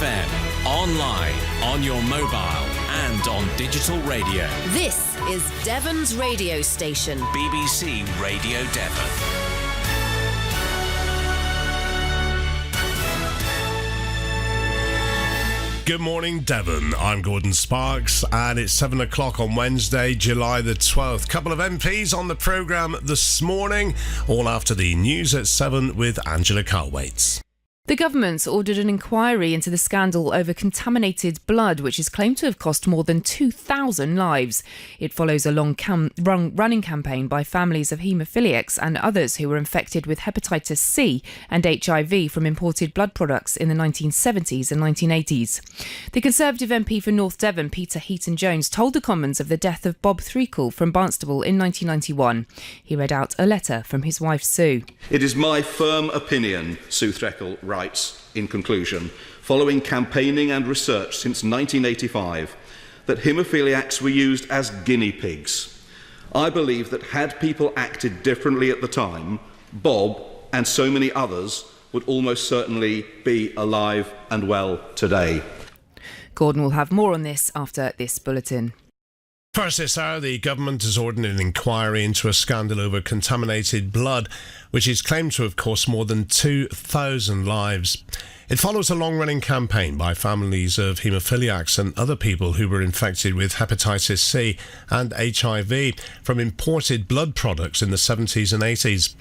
FM, online, on your mobile and on digital radio. This is Devon's radio station. BBC Radio Devon. Good morning, Devon. I'm Gordon Sparks, and it's 7 o'clock on Wednesday, July the 12th. Couple of MPs on the programme this morning, all after the news at 7 with Angela Carwaits. The government's ordered an inquiry into the scandal over contaminated blood, which is claimed to have cost more than 2,000 lives. It follows a long running campaign by families of haemophiliacs and others who were infected with hepatitis C and HIV from imported blood products in the 1970s and 1980s. The Conservative MP for North Devon, Peter Heaton-Jones, told the Commons of the death of Bob Threakall from Barnstaple in 1991. He read out a letter from his wife, Sue. It is my firm opinion, Sue Threakall writes in conclusion, following campaigning and research since 1985, that haemophiliacs were used as guinea pigs. I believe that had people acted differently at the time, Bob and so many others would almost certainly be alive and well today. Gordon will have more on this after this bulletin. First this hour, the government has ordered an inquiry into a scandal over contaminated blood, which is claimed to have cost more than 2,000 lives. It follows a long-running campaign by families of haemophiliacs and other people who were infected with hepatitis C and HIV from imported blood products in the 70s and 80s.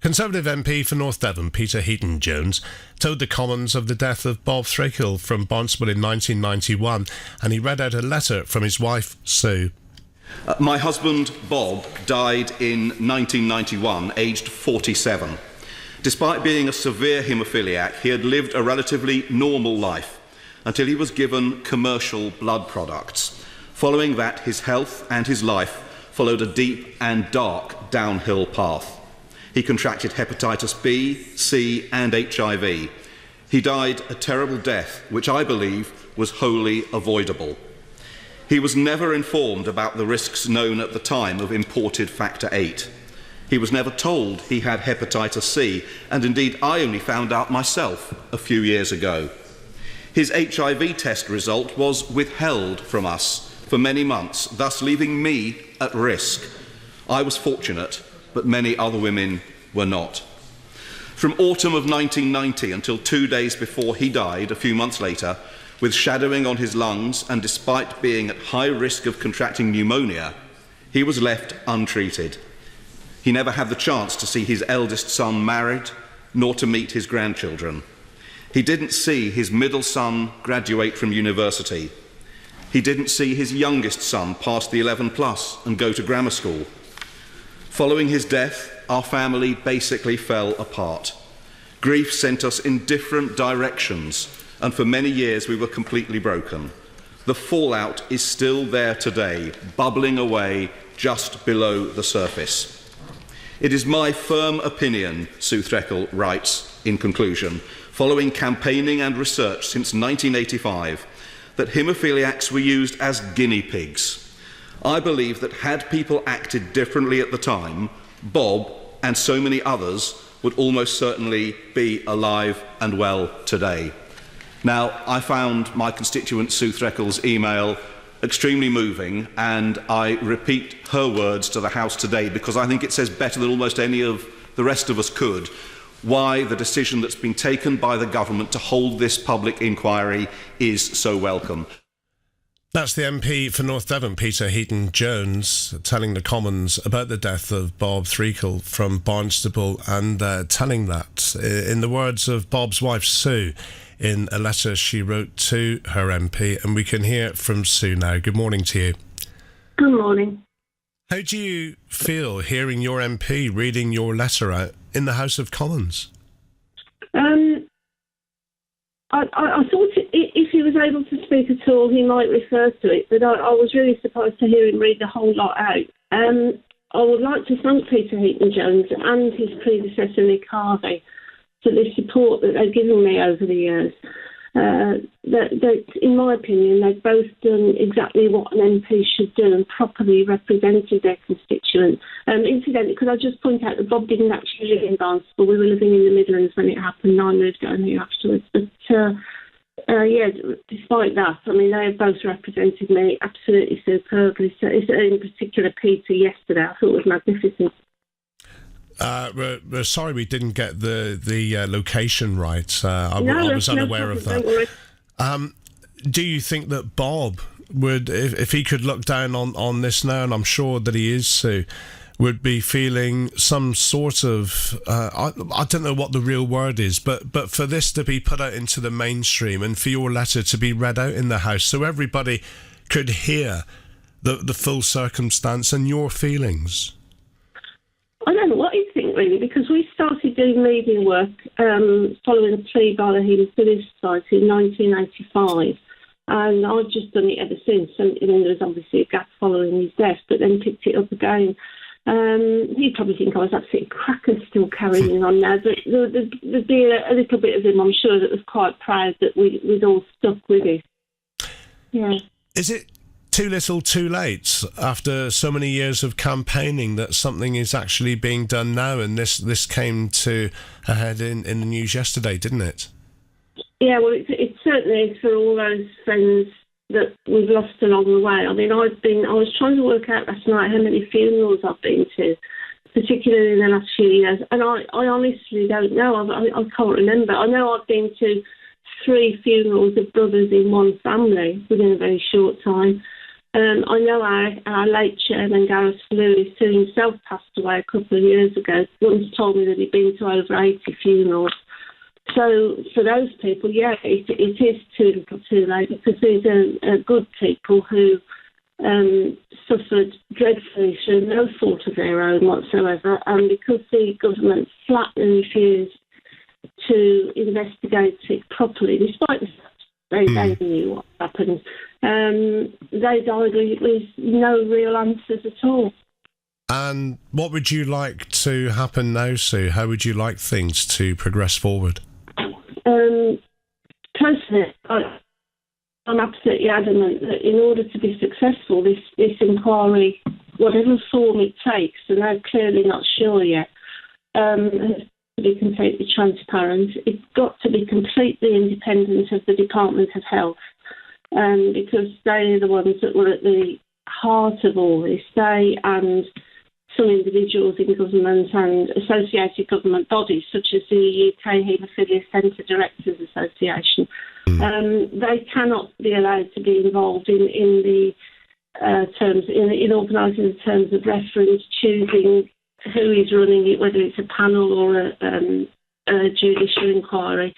Conservative MP for North Devon, Peter Heaton-Jones, told the Commons of the death of Bob Threakall from Barnstaple in 1991, and he read out a letter from his wife, Sue. My husband, Bob, died in 1991, aged 47. Despite being a severe haemophiliac, he had lived a relatively normal life until he was given commercial blood products. Following that, his health and his life followed a deep and dark downhill path. He contracted hepatitis B, C and HIV. He died a terrible death, which I believe was wholly avoidable. He was never informed about the risks known at the time of imported factor VIII. He was never told he had hepatitis C, and indeed I only found out myself a few years ago. His HIV test result was withheld from us for many months, thus leaving me at risk. I was fortunate, but many other women were not. From autumn of 1990 until 2 days before he died, a few months later, with shadowing on his lungs and despite being at high risk of contracting pneumonia, he was left untreated. He never had the chance to see his eldest son married, nor to meet his grandchildren. He didn't see his middle son graduate from university. He didn't see his youngest son pass the 11+ and go to grammar school. Following his death, our family basically fell apart. Grief sent us in different directions, and for many years we were completely broken. The fallout is still there today, bubbling away just below the surface. It is my firm opinion, Sue Threakall writes in conclusion, following campaigning and research since 1985, that haemophiliacs were used as guinea pigs. I believe that had people acted differently at the time, Bob and so many others would almost certainly be alive and well today. Now, I found my constituent Sue Threakall's email extremely moving, and I repeat her words to the House today because I think it says better than almost any of the rest of us could why the decision that's been taken by the government to hold this public inquiry is so welcome. That's the MP for North Devon, Peter Heaton-Jones, telling the Commons about the death of Bob Threakall from Barnstaple and telling that, in the words of Bob's wife, Sue, in a letter she wrote to her MP, and we can hear from Sue now. Good morning to you. Good morning. How do you feel hearing your MP reading your letter out in the House of Commons? I thought if he was able to speak at all, he might refer to it, but I was really surprised to hear him read the whole lot out. I would like to thank Peter Heaton-Jones and his predecessor, Nick Harvey, for the support that they've given me over the years. That, in my opinion, they've both done exactly what an MP should do and properly represented their constituents. Incidentally, could I just point out that Bob didn't actually live in Barnstaple. We were living in the Midlands when it happened, and I moved down here afterwards. But despite that, I mean, they have both represented me absolutely superbly. So, in particular, Peter yesterday, I thought was magnificent. We're sorry we didn't get the location right. I was unaware of that. Do you think that Bob would, if he could look down on this now, and I'm sure that he is, Sue, would be feeling some sort of, I don't know what the real word is, but for this to be put out into the mainstream and for your letter to be read out in the House so everybody could hear the full circumstance and your feelings? I don't know what you think, really, because we started doing media work following a plea by the Haemophilia Society in 1985, and I've just done it ever since. And, there was obviously a gap following his death, but then picked it up again. You'd probably think I was absolutely cracker still carrying on now, but there'd be a little bit of him, I'm sure, that was quite proud that we'd all stuck with it. Yeah. Is it too little too late after so many years of campaigning that something is actually being done now, and this came to a head in the news yesterday, didn't it? Yeah, well, it certainly is for all those friends that we've lost along the way. I mean, I was trying to work out last night how many funerals I've been to, particularly in the last few years, and I honestly don't know. I can't remember. I know I've been to 3 funerals of brothers in one family within a very short time. I know our late chairman, Gareth Lewis, who himself passed away a couple of years ago, once told me that he'd been to over 80 funerals. So for those people, yeah, it is too little too late, because these are good people who suffered dreadfully through no fault of their own whatsoever, and because the government flatly refused to investigate it properly, despite the fact they knew what happened, they died with no real answers at all. And what would you like to happen now, Sue? How would you like things to progress forward? Personally, I'm absolutely adamant that in order to be successful, this inquiry, whatever form it takes, and they're clearly not sure yet, has to be completely transparent. It's got to be completely independent of the Department of Health, because they are the ones that were at the heart of all this. They and some individuals in government and associated government bodies, such as the UK Haemophilia Centre Directors Association, they cannot be allowed to be involved in the terms, in organising the terms of reference, choosing who is running it, whether it's a panel or a judicial inquiry.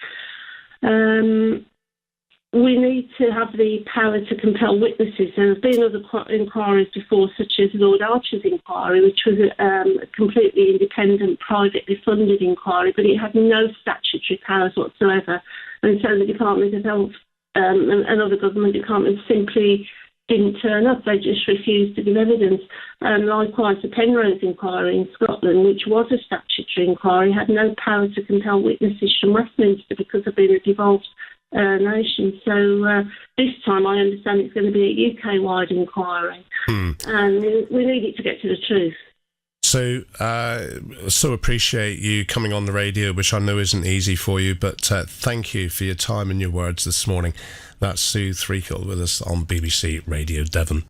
We need to have the power to compel witnesses. There have been other inquiries before, such as Lord Archer's inquiry, which was a completely independent, privately funded inquiry, but it had no statutory powers whatsoever. And so the Department of Health and other government departments simply didn't turn up. They just refused to give evidence. Likewise, the Penrose inquiry in Scotland, which was a statutory inquiry, had no power to compel witnesses from Westminster because of being a devolved nation. So this time I understand it's going to be a UK-wide inquiry, and we need it to get to the truth. So appreciate you coming on the radio, which I know isn't easy for you, but thank you for your time and your words this morning. That's Sue Threakall with us on BBC Radio Devon.